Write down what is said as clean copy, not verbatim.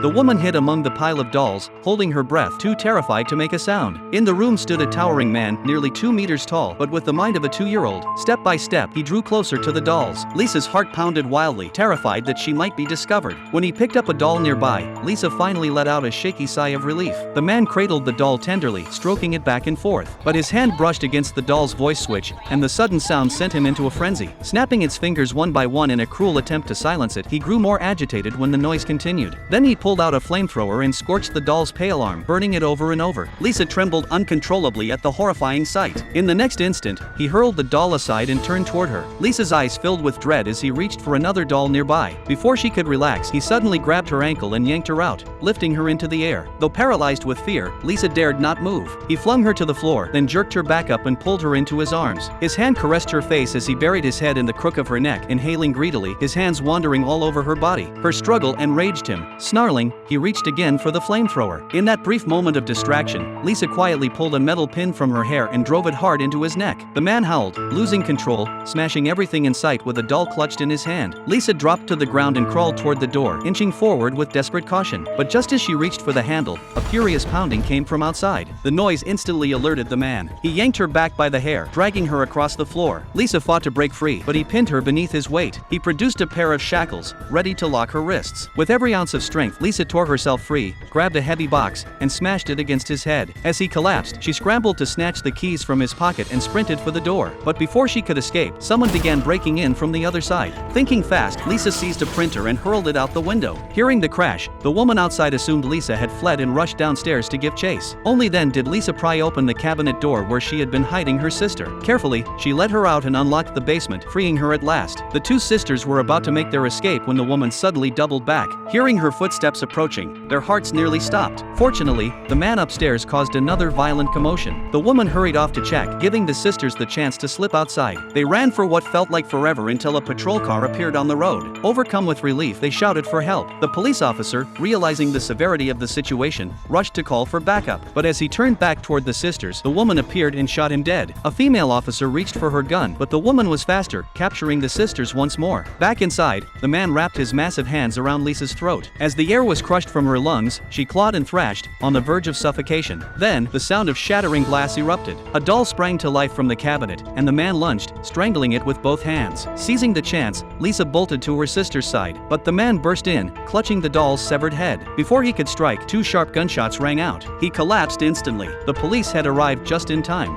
The woman hid among the pile of dolls, holding her breath, too terrified to make a sound. In the room stood a towering man, nearly 2 meters tall, but with the mind of a 2-year-old. Step by step, he drew closer to the dolls. Lisa's heart pounded wildly, terrified that she might be discovered. When he picked up a doll nearby, Lisa finally let out a shaky sigh of relief. The man cradled the doll tenderly, stroking it back and forth. But his hand brushed against the doll's voice switch, and the sudden sound sent him into a frenzy. Snapping its fingers one by one in a cruel attempt to silence it, he grew more agitated when the noise continued. Then he pulled out a flamethrower and scorched the doll's pale arm, burning it over and over. Lisa trembled uncontrollably at the horrifying sight. In the next instant, he hurled the doll aside and turned toward her. Lisa's eyes filled with dread as he reached for another doll nearby. Before she could relax, he suddenly grabbed her ankle and yanked her out, lifting her into the air. Though paralyzed with fear, Lisa dared not move. He flung her to the floor, then jerked her back up and pulled her into his arms. His hand caressed her face as he buried his head in the crook of her neck, inhaling greedily, his hands wandering all over her body. Her struggle enraged him. Snarling, he reached again for the flamethrower. In that brief moment of distraction, Lisa quietly pulled a metal pin from her hair and drove it hard into his neck. The man howled, losing control, smashing everything in sight with a doll clutched in his hand. Lisa dropped to the ground and crawled toward the door, inching forward with desperate caution. But just as she reached for the handle, a furious pounding came from outside. The noise instantly alerted the man. He yanked her back by the hair, dragging her across the floor. Lisa fought to break free, but he pinned her beneath his weight. He produced a pair of shackles, ready to lock her wrists. With every ounce of strength, Lisa tore herself free, grabbed a heavy box, and smashed it against his head. As he collapsed, she scrambled to snatch the keys from his pocket and sprinted for the door. But before she could escape, someone began breaking in from the other side. Thinking fast, Lisa seized a printer and hurled it out the window. Hearing the crash, the woman outside assumed Lisa had fled and rushed downstairs to give chase. Only then did Lisa pry open the cabinet door where she had been hiding her sister. Carefully, she let her out and unlocked the basement, freeing her at last. The two sisters were about to make their escape when the woman suddenly doubled back. Hearing her footsteps approaching, their hearts nearly stopped. Fortunately, the man upstairs caused another violent commotion. The woman hurried off to check, giving the sisters the chance to slip outside. They ran for what felt like forever until a patrol car appeared on the road. Overcome with relief, they shouted for help. The police officer, realizing the severity of the situation, rushed to call for backup. But as he turned back toward the sisters, the woman appeared and shot him dead. A female officer reached for her gun, but the woman was faster, capturing the sisters once more. Back inside, the man wrapped his massive hands around Lisa's throat. As the air was crushed from her lungs, she clawed and thrashed, on the verge of suffocation. Then, the sound of shattering glass erupted. A doll sprang to life from the cabinet, and the man lunged, strangling it with both hands. Seizing the chance, Lisa bolted to her sister's side, but the man burst in, clutching the doll's severed head. Before he could strike, 2 sharp gunshots rang out. He collapsed instantly. The police had arrived just in time.